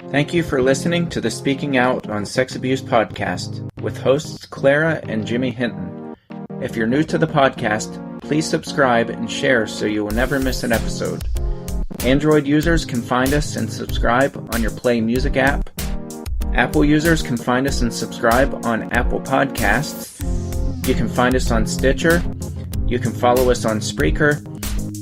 Thank you for listening to the Speaking Out on Sex Abuse podcast with hosts Clara and Jimmy Hinton. If you're new to the podcast, please subscribe and share so you will never miss an episode. Android users can find us and subscribe on your Play Music app. Apple users can find us and subscribe on Apple Podcasts. You can find us on Stitcher. You can follow us on Spreaker.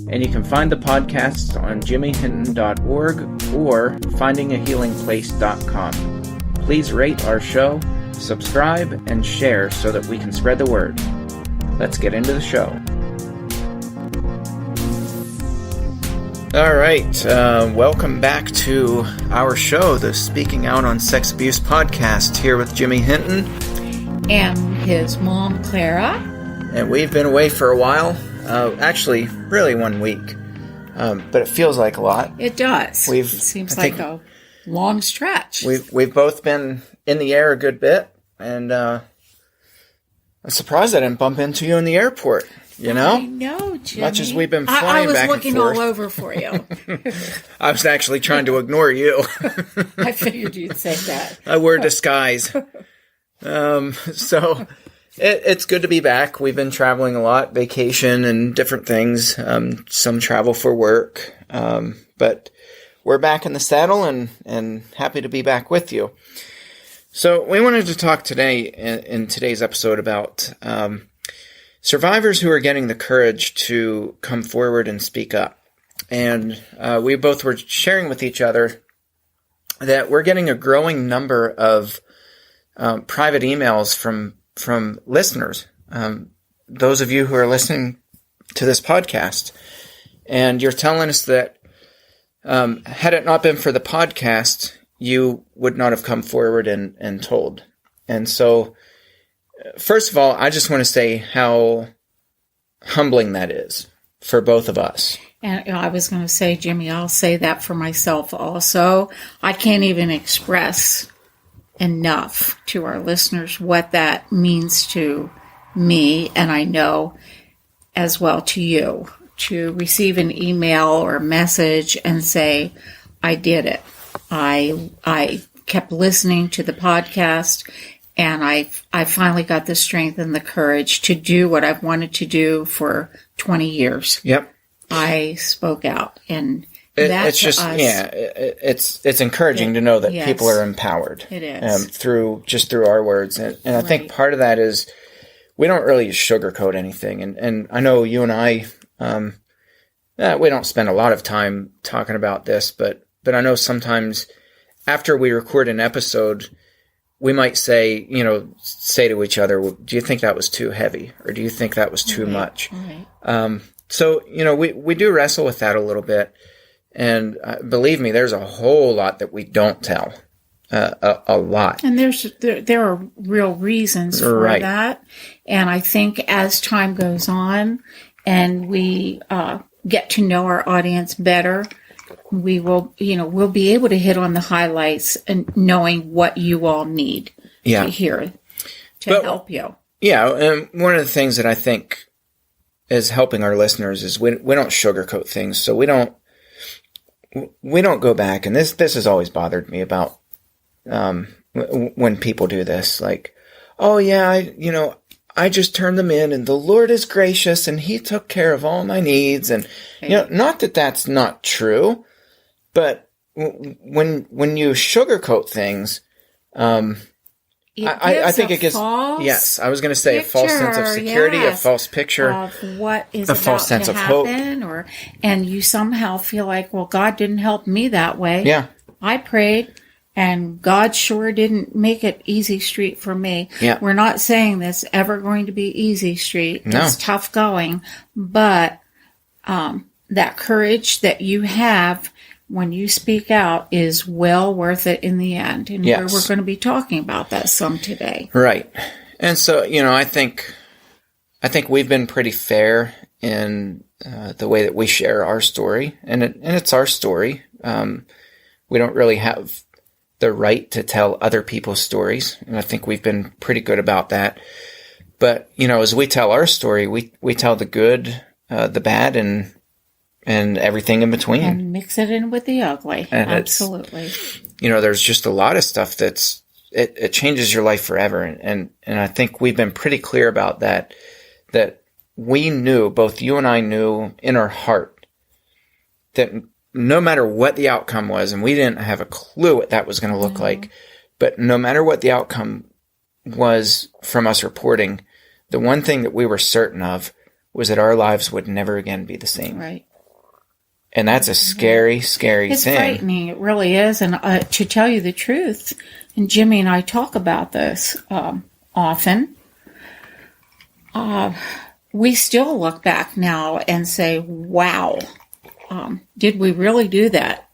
And you can find the podcasts on jimmyhinton.org or findingahealingplace.com. Please rate our show, subscribe, and share so that we can spread the word. Let's get into the show. All right, welcome back to our show, the Speaking Out on Sex Abuse podcast, here with Jimmy Hinton. And his mom, Clara. And we've been away for a while. Actually, really 1 week, but it feels like a lot. It does. It seems like a long stretch. We've both been in the air a good bit, and I'm surprised I didn't bump into you in the airport. You know? I know, Jimmy. Much as we've been flying back and forth. I was looking all over for you. I was actually trying to ignore you. I figured you'd say that. I wore disguise. So... It's good to be back. We've been traveling a lot, vacation and different things, some travel for work, but we're back in the saddle and happy to be back with you. So we wanted to talk today in today's episode about survivors who are getting the courage to come forward and speak up. And we both were sharing with each other that we're getting a growing number of private emails from listeners, those of you who are listening to this podcast, and you're telling us that had it not been for the podcast, you would not have come forward and told. And so, first of all, I just want to say how humbling that is for both of us. And I was going to say, Jimmy, I'll say that for myself also. I can't even express enough to our listeners what that means to me, and I know as well to you, to receive an email or a message and say, I did it. I kept listening to the podcast, and I finally got the strength and the courage to do what I've wanted to do for 20 years. Yep. I spoke out, and it's just us, it's encouraging to know that people are empowered. It is through our words, and I think part of that is we don't really sugarcoat anything, and I know you and I we don't spend a lot of time talking about this, but I know sometimes after we record an episode, we might say to each other, well, do you think that was too heavy, or do you think that was too much? Right. So we do wrestle with that a little bit. And believe me, there's a whole lot that we don't tell, a lot. And there are real reasons for that. And I think as time goes on and we get to know our audience better, we will, we'll be able to hit on the highlights and knowing what you all need to hear to help you. Yeah, and one of the things that I think is helping our listeners is we don't sugarcoat things, so we don't go back, and this has always bothered me about when people do this, like, oh yeah, I just turned them in, and the Lord is gracious, and He took care of all my needs, and not that that's not true, but when you sugarcoat things, I think it gives I was going to say picture, a false sense of security, a false picture of what is a false sense of hope, and you somehow feel like, well, God didn't help me that way. Yeah, I prayed, and God sure didn't make it easy street for me. Yeah, we're not saying this ever going to be easy street. No. It's tough going, but that courage that you have when you speak out is well worth it in the end. And we're going to be talking about that some today. Right. And so, I think we've been pretty fair in the way that we share our story, and it's our story. We don't really have the right to tell other people's stories, and I think we've been pretty good about that. But, as we tell our story, we tell the good, the bad, and everything in between. And mix it in with the ugly. And absolutely. there's just a lot of stuff it changes your life forever. And I think we've been pretty clear about that we knew, both you and I knew in our heart, that no matter what the outcome was, and we didn't have a clue what that was going to look like, but no matter what the outcome was from us reporting, the one thing that we were certain of was that our lives would never again be the same. Right. And that's a scary, scary It's thing. frightening. It really is. And to tell you the truth, and Jimmy and I talk about this often, we still look back now and say, wow, did we really do that?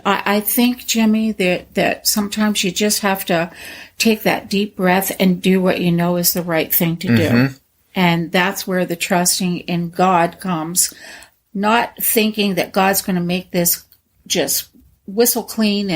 I think, Jimmy, that sometimes you just have to take that deep breath and do what you know is the right thing to do. And that's where the trusting in God comes. Not thinking that God's going to make this just whistle clean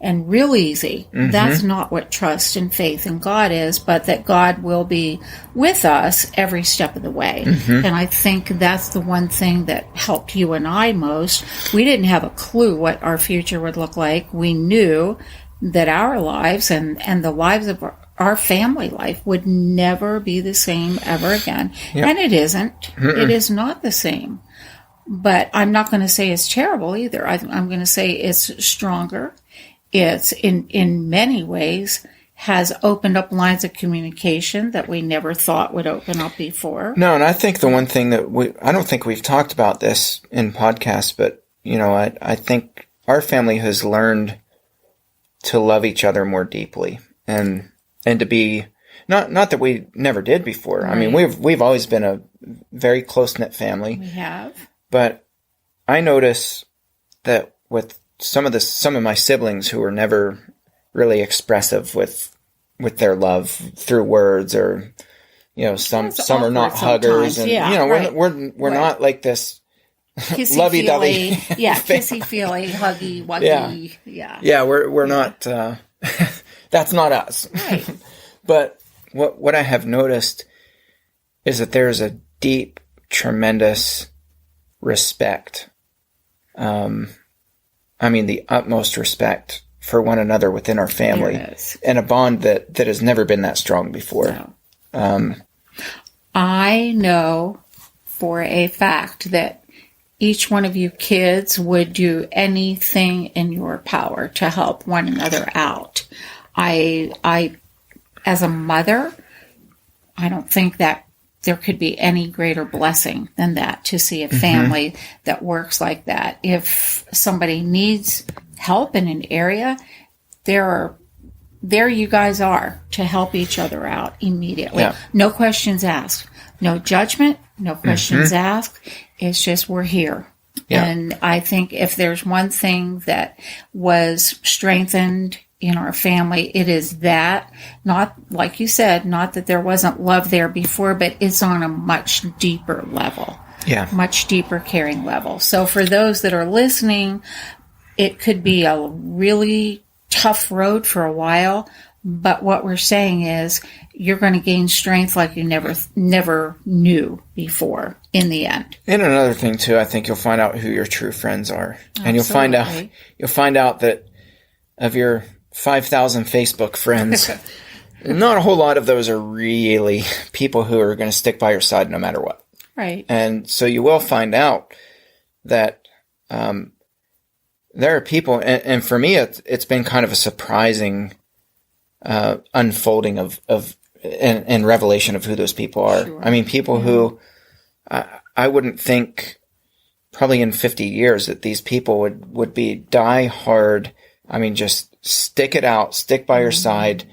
and real easy. That's not what trust and faith in God is, but that God will be with us every step of the way. And I think that's the one thing that helped you and I most. We didn't have a clue what our future would look like. We knew that our lives and the lives of our family life would never be the same ever again. Yep. And it isn't. It is not the same. But I'm not going to say it's terrible either. I'm going to say it's stronger. It's in many ways has opened up lines of communication that we never thought would open up before. No, and I think the one thing that I don't think we've talked about this in podcasts, but I think our family has learned to love each other more deeply and to be not that we never did before. Right. I mean, we've always been a very close-knit family. We have. But I notice that with some of my siblings who were never really expressive with their love through words, or some are not huggers, and right. we're not like this kissy lovey-dovey, kissy feely, huggy wuggy, yeah. We're not. That's not us. Right. But what I have noticed is that there is a deep, tremendous respect. The utmost respect for one another within our family, and a bond that has never been that strong before. No. I know for a fact that each one of you kids would do anything in your power to help one another out. I as a mother, I don't think that there could be any greater blessing than that, to see a family that works like that. If somebody needs help in an area, there you guys are to help each other out immediately. Yeah. No questions asked. No judgment. No questions asked. It's just, we're here. Yeah. And I think if there's one thing that was strengthened in our family, it is that, not, like you said, not that there wasn't love there before, but it's on a much deeper level. Yeah. Much deeper caring level. So for those that are listening, it could be a really tough road for a while, but what we're saying is you're going to gain strength like you never knew before in the end. And another thing too, I think you'll find out who your true friends are. Absolutely. And you'll find out that of your 5,000 Facebook friends, not a whole lot of those are really people who are going to stick by your side no matter what. Right. And so you will find out that there are people, and for me, it's been kind of a surprising unfolding of and revelation of who those people are. Sure. I mean, people who I wouldn't think probably in 50 years that these people would be die hard. I mean, just stick it out, stick by your side,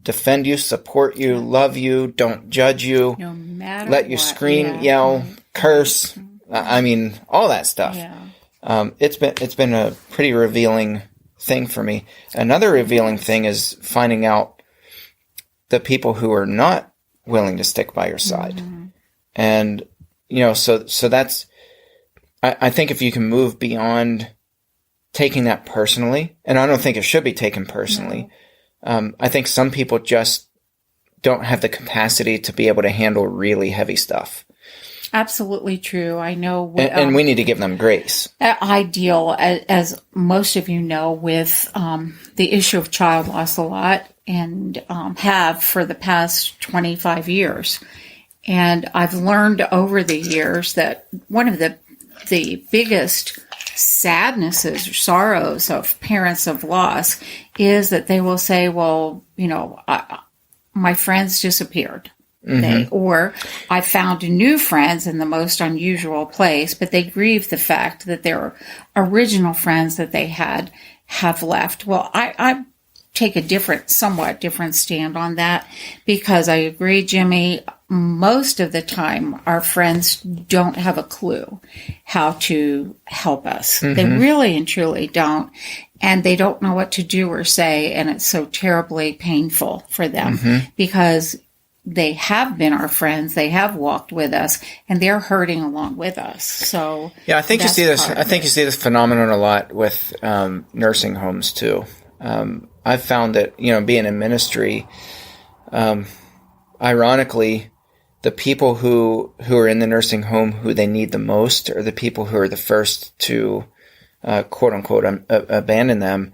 defend you, support you, love you, don't judge you, no matter let you scream, yell, curse. I mean, all that stuff. Yeah. It's been a pretty revealing thing for me. Another revealing thing is finding out the people who are not willing to stick by your side. And, so that's, I think if you can move beyond taking that personally, and I don't think it should be taken personally. No. I think some people just don't have the capacity to be able to handle really heavy stuff. Absolutely true. I know. And we need to give them grace. I deal, as most of you know, with the issue of child loss a lot, and have for the past 25 years. And I've learned over the years that one of the biggest sadnesses or sorrows of parents of loss is that they will say, well, my friends disappeared. Or I found new friends in the most unusual place, but they grieve the fact that their original friends that they had have left. Well, I take a somewhat different stand on that, because I agree, Jimmy, most of the time our friends don't have a clue how to help us. They really and truly don't. And they don't know what to do or say. And it's so terribly painful for them because they have been our friends. They have walked with us, and they're hurting along with us. So yeah, I think you see this. I think you see this phenomenon a lot with nursing homes too. I've found that being in ministry, ironically, the people who are in the nursing home who they need the most are the people who are the first to quote unquote abandon them.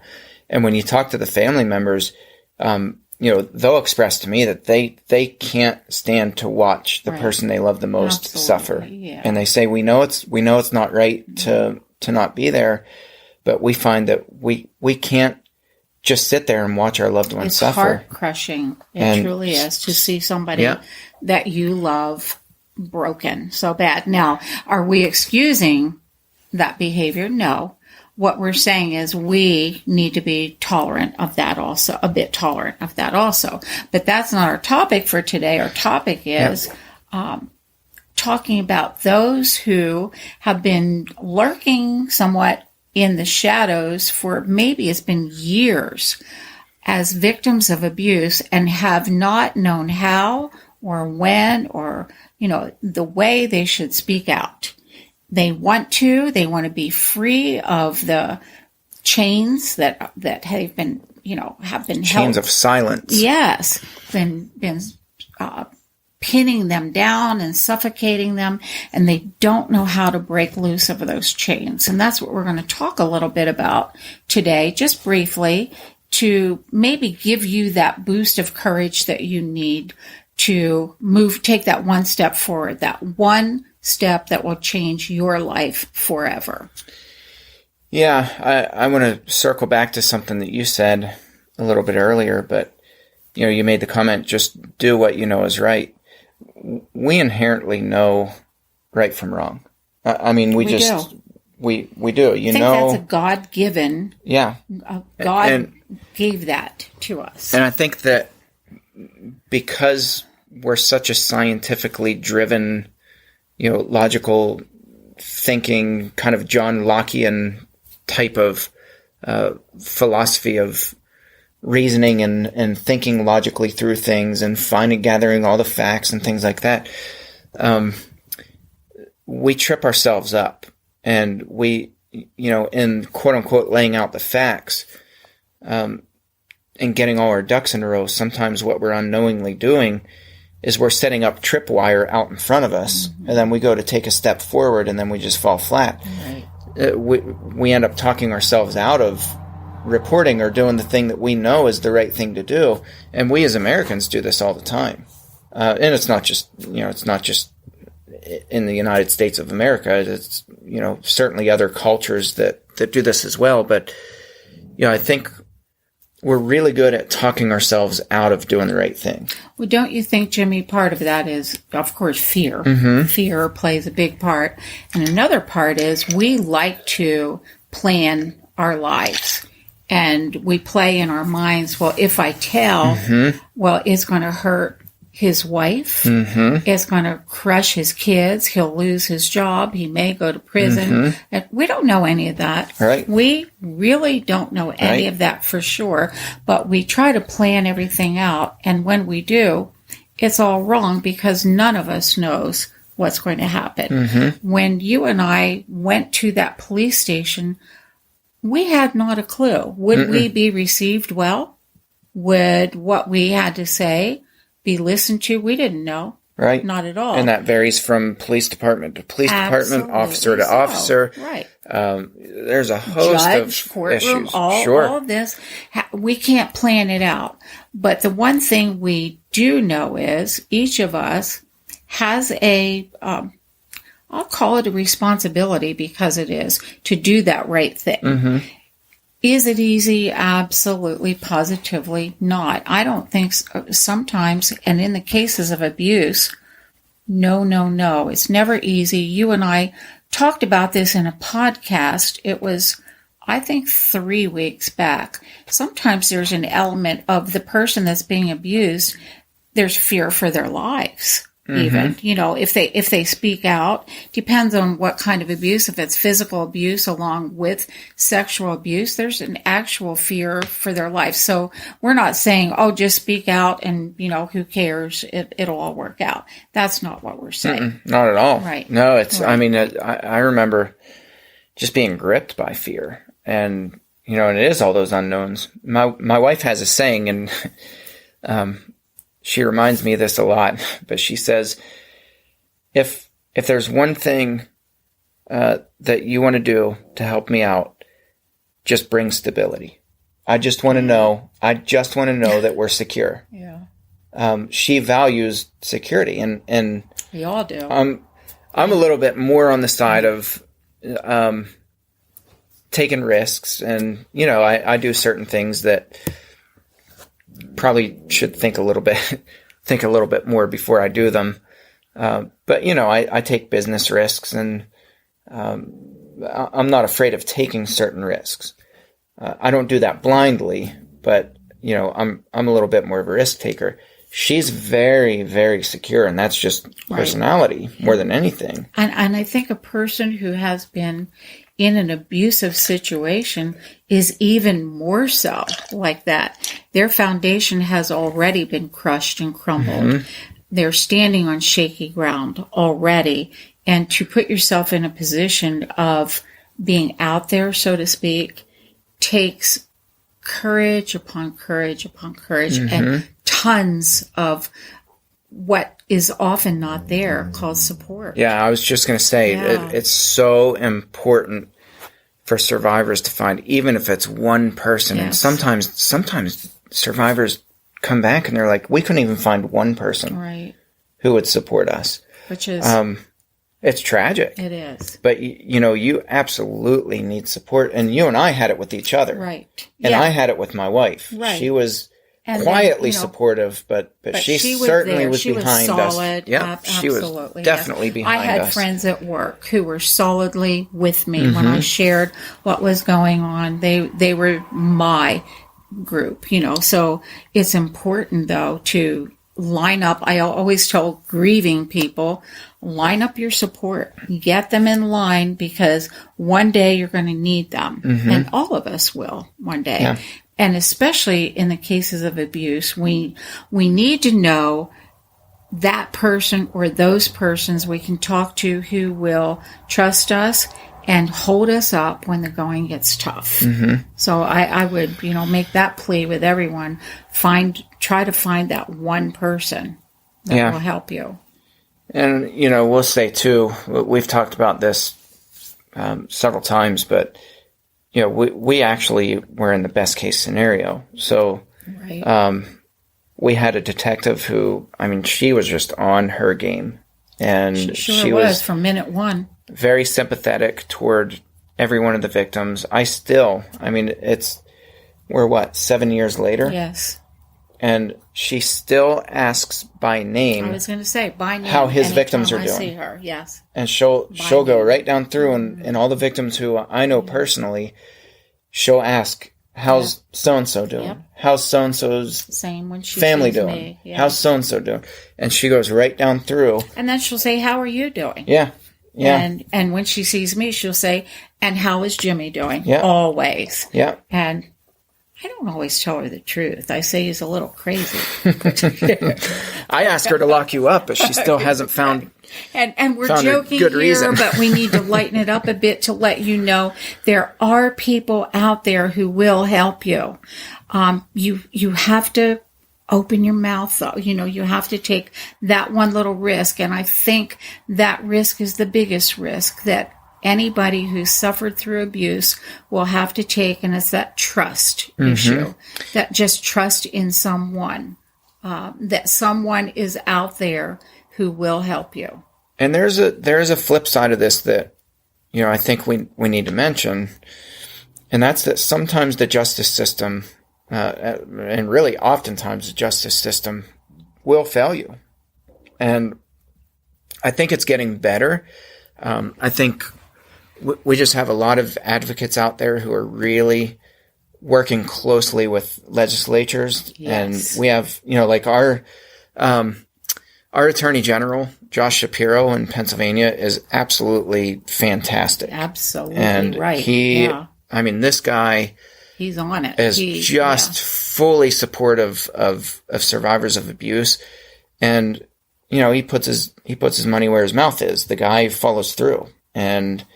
And when you talk to the family members, they'll express to me that they can't stand to watch the person they love the most suffer. Yeah. And they say, we know it's not right to not be there, but we find that we can't just sit there and watch our loved ones suffer. It's heart crushing. It truly is, to see somebody that you love broken so bad. Now, are we excusing that behavior? No. What we're saying is we need to be tolerant of that also, a bit tolerant of that also. But that's not our topic for today. Our topic is talking about those who have been lurking somewhat in the shadows for maybe it's been years as victims of abuse and have not known how or when or, the way they should speak out. They want to be free of the chains that have been, have been chains held. Of silence. Yes, been pinning them down and suffocating them, and they don't know how to break loose of those chains. And that's what we're going to talk a little bit about today, just briefly, to maybe give you that boost of courage that you need to take that one step forward, that one step that will change your life forever. Yeah, I want to circle back to something that you said a little bit earlier, but you made the comment, just do what you know is right. We inherently know right from wrong. I mean, we do. I think that's a God-given. Yeah. God gave that to us. And I think that because we're such a scientifically driven, logical thinking, kind of John Lockean type of philosophy of reasoning and thinking logically through things and gathering all the facts and things like that, we trip ourselves up, and we, in quote unquote laying out the facts, and getting all our ducks in a row, sometimes what we're unknowingly doing is we're setting up tripwire out in front of us, and then we go to take a step forward, and then we just fall flat. Right. We end up talking ourselves out of reporting or doing the thing that we know is the right thing to do, and we as Americans do this all the time. And it's not just in the United States of America. It's certainly other cultures that do this as well. But I think we're really good at talking ourselves out of doing the right thing. Well, don't you think, Jimmy, part of that is, of course, fear. Fear plays a big part. And another part is we like to plan our lives. And we play in our minds, well, if I tell, well, it's going to hurt his wife. It's going to crush his kids. He'll lose his job. He may go to prison. And we don't know any of that. Right. We really don't know any of that for sure. But we try to plan everything out. And when we do, it's all wrong because none of us knows what's going to happen. When you and I went to that police station, we had not a clue. Would we be received well? Would what we had to say be listened to? We didn't know. right? Not at all. And that varies from police department to police department, officer to officer. Right. There's a host Judge, of courtroom, issues. all of this. We can't plan it out. But the one thing we do know is each of us has I'll call it a responsibility, because it is, to do that right thing. Mm-hmm. Is it easy? Absolutely, positively not. I don't think so. Sometimes, and in the cases of abuse, no. It's never easy. You and I talked about this in a podcast. It was, I think, 3 weeks back. Sometimes there's an element of the person that's being abused, there's fear for their lives. Even, if they speak out, depends on what kind of abuse. If it's physical abuse along with sexual abuse, there's an actual fear for their life. So we're not saying, oh, just speak out and, who cares? It'll all work out. That's not what we're saying. Not at all. Right. No, it's, right. I mean, I remember just being gripped by fear, and, and it is all those unknowns. My wife has a saying, and, she reminds me of this a lot, but she says, if there's one thing that you want to do to help me out, just bring stability. I just want to know that we're secure. Yeah. She values security, and we all do. I'm a little bit more on the side of taking risks, and I do certain things that probably should think a little bit more before I do them. But I take business risks, and I'm not afraid of taking certain risks. I don't do that blindly, but I'm a little bit more of a risk taker. She's very, very secure, and that's just personality more than anything. And I think a person who has been in an abusive situation is even more so like that. Their foundation has already been crushed and crumbled. Mm-hmm. They're standing on shaky ground already. And to put yourself in a position of being out there, so to speak, takes courage upon courage upon courage, and tons of what is often not there, called support. Yeah, I was just going to say, it's so important for survivors to find, even if it's one person. Yes. And sometimes survivors come back and they're like, we couldn't even find one person who would support us. Which is... it's tragic. It is. But, you absolutely need support. And you and I had it with each other. Right. And I had it with my wife. Right. She was quietly supportive, but she certainly was behind us. Solid. Yeah, she was definitely behind us. I had friends at work who were solidly with me when I shared what was going on. They were my group, so it's important, though, to line up. I always tell grieving people, line up your support, get them in line, because one day you're going to need them, and all of us will one day. Yeah. And especially in the cases of abuse, we need to know that person or those persons we can talk to who will trust us and hold us up when the going gets tough. So I would, make that plea with everyone. Try to find that one person that will help you. And, we'll say too, we've talked about this several times, but we actually were in the best case scenario. So we had a detective who, she was just on her game. And she was from minute one. Very sympathetic toward every one of the victims. We're 7 years later? Yes. And she still asks by name. I was going to say by name. How his victims are doing. I see her, yes. And she'll go right down through, and all the victims who I know personally, she'll ask, how's so-and-so doing? Yep. How's so-and-so's family doing? Yeah. How's so-and-so doing? And she goes right down through. And then she'll say, how are you doing? Yeah. Yeah. And when she sees me, she'll say, and how is Jimmy doing? Yeah. Always. Yeah. And I don't always tell her the truth. I say he's a little crazy. I asked her to lock you up, but she still hasn't found. And we're joking here, reason. But we need to lighten it up a bit to let you know there are people out there who will help you. You have to open your mouth. You have to take that one little risk. And I think that risk is the biggest risk that anybody who's suffered through abuse will have to take. And it's that trust issue, that just trust in someone, that someone is out there who will help you. And there is a flip side of this that, I think we need to mention, and that's that sometimes the justice system, and really oftentimes the justice system will fail you. And I think it's getting better. I think we just have a lot of advocates out there who are really working closely with legislatures. Yes. And we have, like our Attorney General, Josh Shapiro in Pennsylvania, is absolutely fantastic. Absolutely and right. This guy he's on it. is just fully supportive of survivors of abuse. And, he puts his money where his mouth is. The guy follows through. And,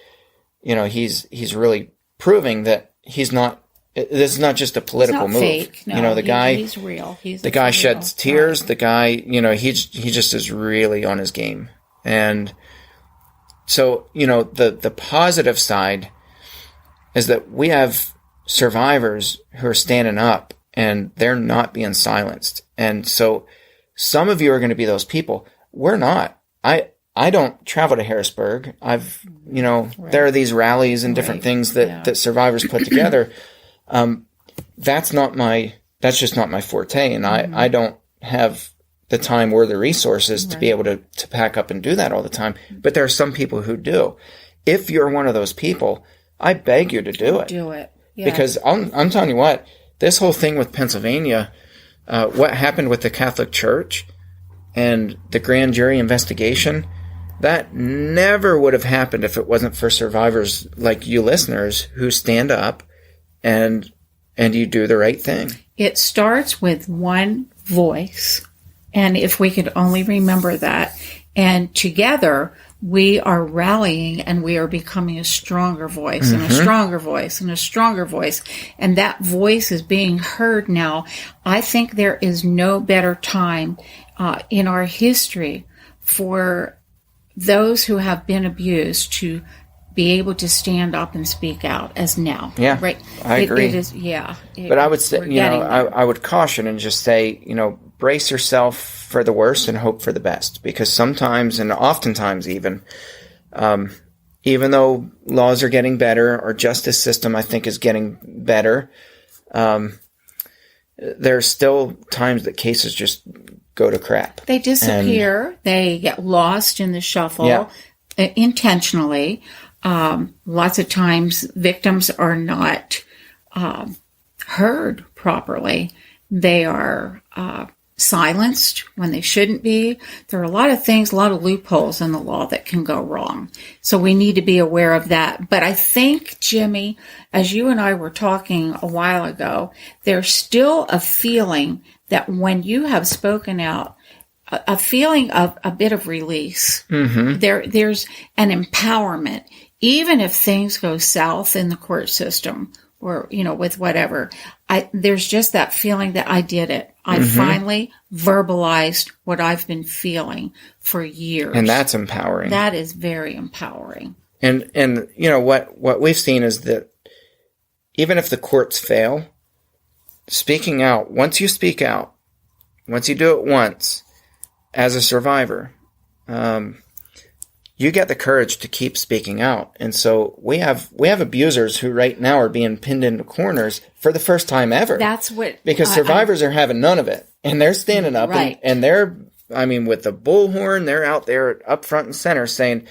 he's really proving that he's not, this is not just a political move. Fake. No, the guy, he's real. The guy sheds tears. Right. The guy, he just is really on his game. And so, the positive side is that we have survivors who are standing up and they're not being silenced. And so some of you are going to be those people. We're not. I don't travel to Harrisburg. Right. There are these rallies and different things that survivors put together. That's just not my forte. And I don't have the time or the resources to be able to pack up and do that all the time. But there are some people who do. If you're one of those people, I beg you to do it. Do it. Yeah. Because I'm telling you what, this whole thing with Pennsylvania, what happened with the Catholic Church and the grand jury investigation, that never would have happened if it wasn't for survivors like you listeners who stand up and you do the right thing. It starts with one voice. And if we could only remember that, and together we are rallying and we are becoming a stronger voice and a stronger voice and a stronger voice. And that voice is being heard now. I think there is no better time in our history for those who have been abused to be able to stand up and speak out as now. Yeah, right. I agree. It is, yeah. But I would say, I would caution and just say, brace yourself for the worst and hope for the best. Because sometimes, and oftentimes even, even though laws are getting better, our justice system, I think, is getting better, there's still times that cases just go to crap. They disappear. They get lost in the shuffle intentionally. Lots of times victims are not heard properly. They are silenced when they shouldn't be. There are a lot of things, a lot of loopholes in the law that can go wrong. So we need to be aware of that. But I think, Jimmy, as you and I were talking a while ago, there's still a feeling that when you have spoken out, a feeling of a bit of release. There's an empowerment. Even if things go south in the court system or, with whatever, there's just that feeling that I did it. I finally verbalized what I've been feeling for years. And that's empowering. That is very empowering. And what we've seen is that even if the courts fail, speaking out, once you speak out, once you do it once as a survivor, you get the courage to keep speaking out. And so we have abusers who right now are being pinned into corners for the first time ever. That's what... Because survivors are having none of it. And they're standing up and they're, with the bullhorn, they're out there up front and center saying,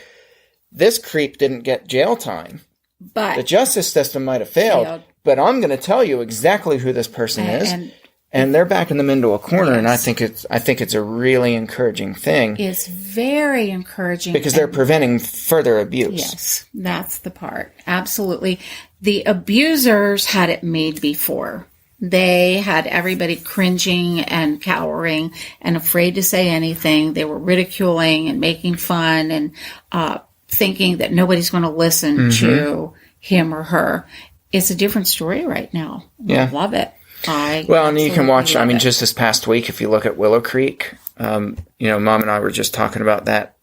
this creep didn't get jail time. But the justice system might have failed. But I'm going to tell you exactly who this person is. And they're backing them into a corner, and I think it's a really encouraging thing. It's very encouraging because they're preventing further abuse. Yes, that's the part. Absolutely, the abusers had it made before. They had everybody cringing and cowering and afraid to say anything. They were ridiculing and making fun and thinking that nobody's going to listen to him or her. It's a different story right now. Yeah. I love it. Well, and you can watch, love it. just this past week, if you look at Willow Creek, Mom and I were just talking about that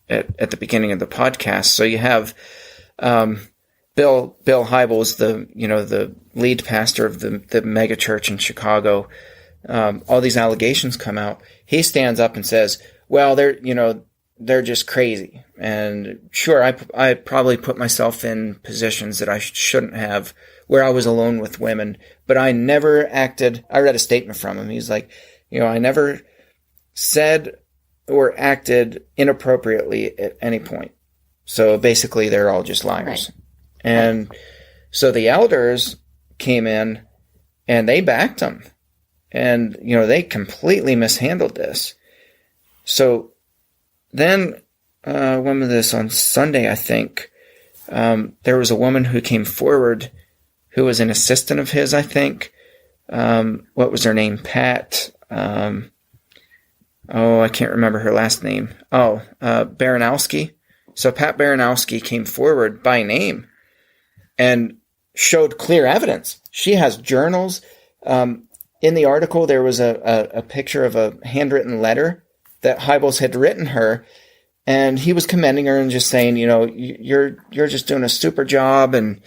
at the beginning of the podcast. So you have Bill Hybels, the lead pastor of the mega church in Chicago. All these allegations come out. He stands up and says, well, they're just crazy. And sure, I probably put myself in positions that I shouldn't have, where I was alone with women, but I never acted. I read a statement from him. He's like, I never said or acted inappropriately at any point. So basically, they're all just liars. Right. And so the elders came in and they backed him. And, they completely mishandled this. So then, when was this? On Sunday, I think, there was a woman who came forward who was an assistant of his, I think. What was her name? Pat. I can't remember her last name. Baranowski. So Pat Baranowski came forward by name and showed clear evidence. She has journals. In the article, there was a picture of a handwritten letter that Hybels had written her, and he was commending her and just saying, you're just doing a super job, and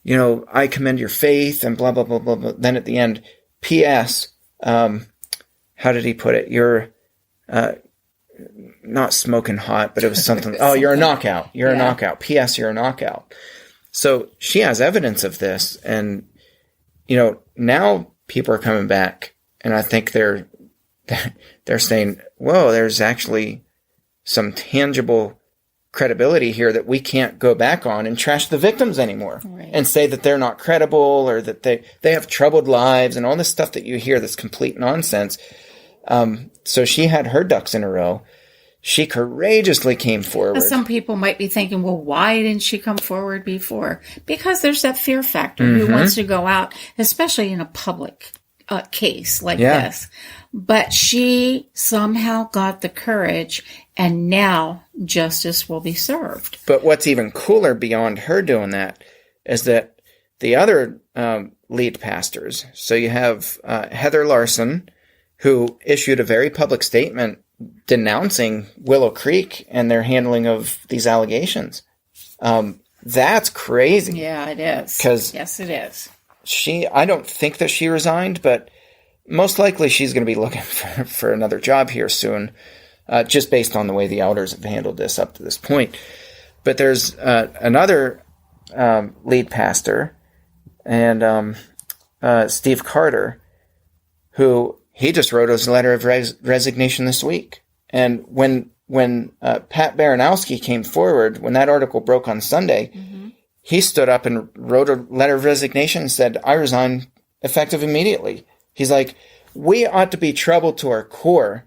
I commend your faith, and blah blah blah blah blah. Then at the end, P.S. How did he put it? You're not smoking hot, but it was something. Oh, you're a knockout. You're a knockout. P.S. You're a knockout. So she has evidence of this, and now people are coming back, and I think they're saying, whoa, there's actually some tangible credibility here that we can't go back on and trash the victims anymore. Right. And say that they're not credible, or that they have troubled lives and all this stuff that you hear that's complete nonsense. So she had her ducks in a row. She courageously came forward. Some people might be thinking, well, why didn't she come forward before? Because there's that fear factor. Mm-hmm. Who wants to go out, especially in a public case like this. But she somehow got the courage, and now justice will be served. But what's even cooler beyond her doing that is that the other lead pastors, so you have Heather Larson, who issued a very public statement denouncing Willow Creek and their handling of these allegations. That's crazy. Yeah, it is. Yes, it is. I don't think that she resigned, but most likely she's going to be looking for another job here soon, just based on the way the elders have handled this up to this point. But there's another lead pastor, and Steve Carter, who he just wrote his letter of resignation this week. And when Pat Baranowski came forward, when that article broke on Sunday, he stood up and wrote a letter of resignation and said, I resign effective immediately. He's like, we ought to be troubled to our core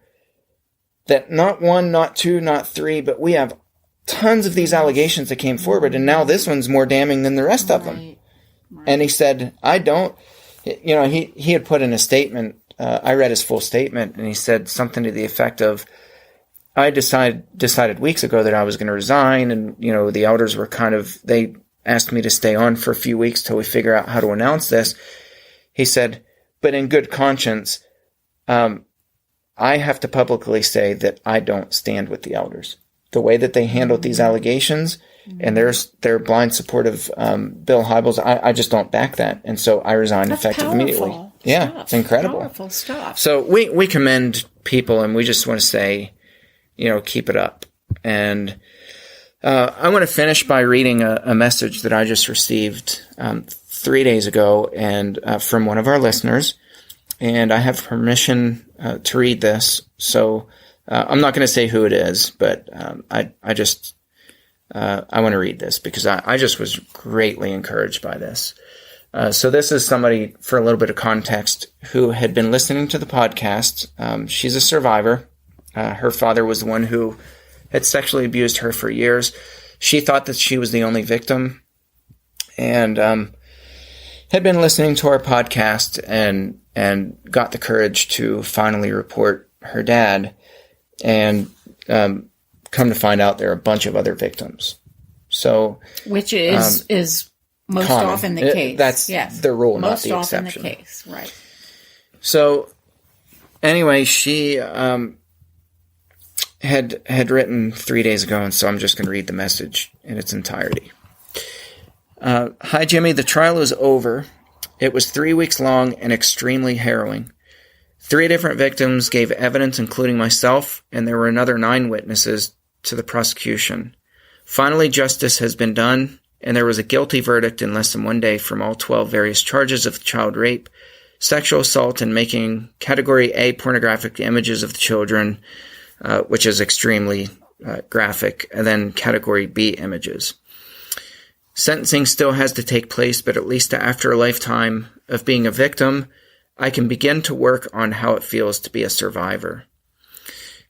that not one, not two, not three, but we have tons of these allegations that came forward, and now this one's more damning than the rest of them. Right. And he said, I don't, he had put in a statement, I read his full statement, and he said something to the effect of, I decided weeks ago that I was going to resign, and, the elders were they asked me to stay on for a few weeks till we figure out how to announce this. He said, but in good conscience, I have to publicly say that I don't stand with the elders. The way that they handled these allegations and their blind support of Bill Hybels, I just don't back that. And so I resigned effective immediately. Yeah, stuff. It's incredible. Powerful stuff. So we commend people, and we just want to say, keep it up. And I want to finish by reading a message that I just received 3 days ago, and from one of our listeners. And I have permission to read this, so I'm not going to say who it is, but I want to read this because I just was greatly encouraged by this. So this is somebody, for a little bit of context, who had been listening to the podcast. She's a survivor. Her father was the one who had sexually abused her for years. She thought that she was the only victim, and had been listening to our podcast and got the courage to finally report her dad, and come to find out there are a bunch of other victims. So, which is most common. often the case. That's the rule, most not the exception. Most often the case, right? So anyway, she had written 3 days ago, and so I'm just going to read the message in its entirety. Hi, Jimmy. The trial is over. It was 3 weeks long and extremely harrowing. 3 different victims gave evidence, including myself, and there were another 9 witnesses to the prosecution. Finally, justice has been done, and there was a guilty verdict in less than 1 day from all 12 various charges of child rape, sexual assault, and making Category A pornographic images of the children, which is extremely graphic, and then Category B images. Sentencing still has to take place, but at least after a lifetime of being a victim, I can begin to work on how it feels to be a survivor.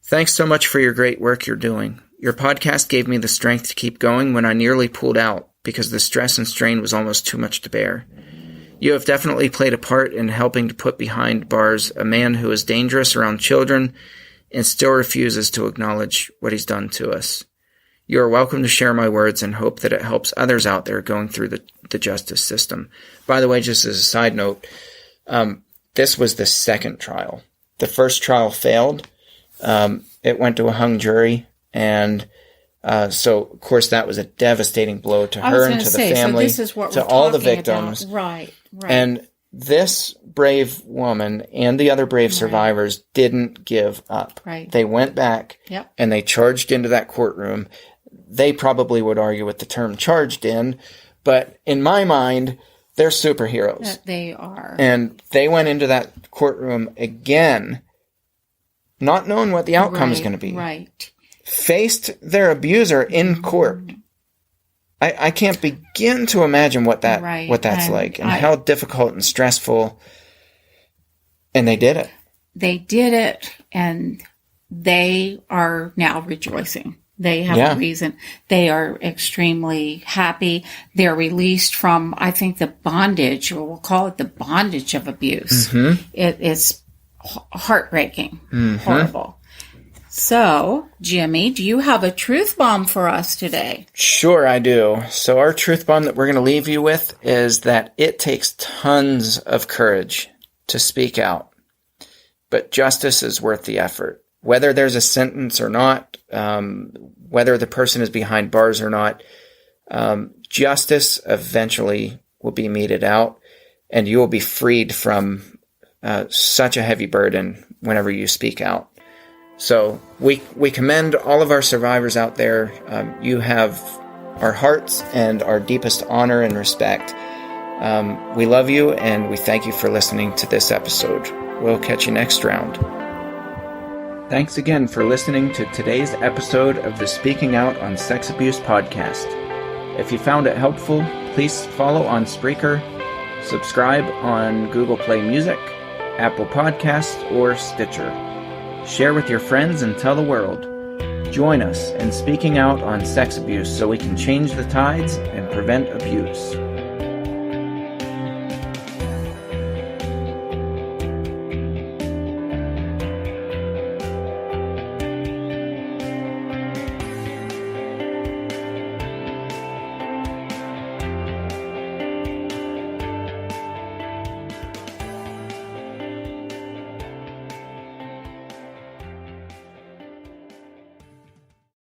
Thanks so much for your great work you're doing. Your podcast gave me the strength to keep going when I nearly pulled out because the stress and strain was almost too much to bear. You have definitely played a part in helping to put behind bars a man who is dangerous around children and still refuses to acknowledge what he's done to us. You are welcome to share my words and hope that it helps others out there going through the justice system. By the way, just as a side note, this was the second trial. The first trial failed. It went to a hung jury, and so, of course, that was a devastating blow to her and to the family, so this is what to all the victims. About. Right. And this brave woman and the other brave survivors didn't give up. Right. They went back and they charged into that courtroom. They probably would argue with the term charged in, but in my mind, they're superheroes. That they are. And they went into that courtroom again, not knowing what the outcome is going to be. Right. Faced their abuser in court. I can't begin to imagine what that's like and how difficult and stressful. And they did it. They did it, and they are now rejoicing. They have a reason. They are extremely happy. They're released from, I think, the bondage, or we'll call it the bondage of abuse. Mm-hmm. It's heartbreaking, horrible. So, Jimmy, do you have a truth bomb for us today? Sure, I do. So our truth bomb that we're going to leave you with is that it takes tons of courage to speak out, but justice is worth the effort. Whether there's a sentence or not, whether the person is behind bars or not, justice eventually will be meted out, and you will be freed from such a heavy burden whenever you speak out. So we commend all of our survivors out there. You have our hearts and our deepest honor and respect. We love you, and we thank you for listening to this episode. We'll catch you next round. Thanks again for listening to today's episode of the Speaking Out on Sex Abuse podcast. If you found it helpful, please follow on Spreaker, subscribe on Google Play Music, Apple Podcasts, or Stitcher. Share with your friends and tell the world. Join us in speaking out on sex abuse so we can change the tides and prevent abuse.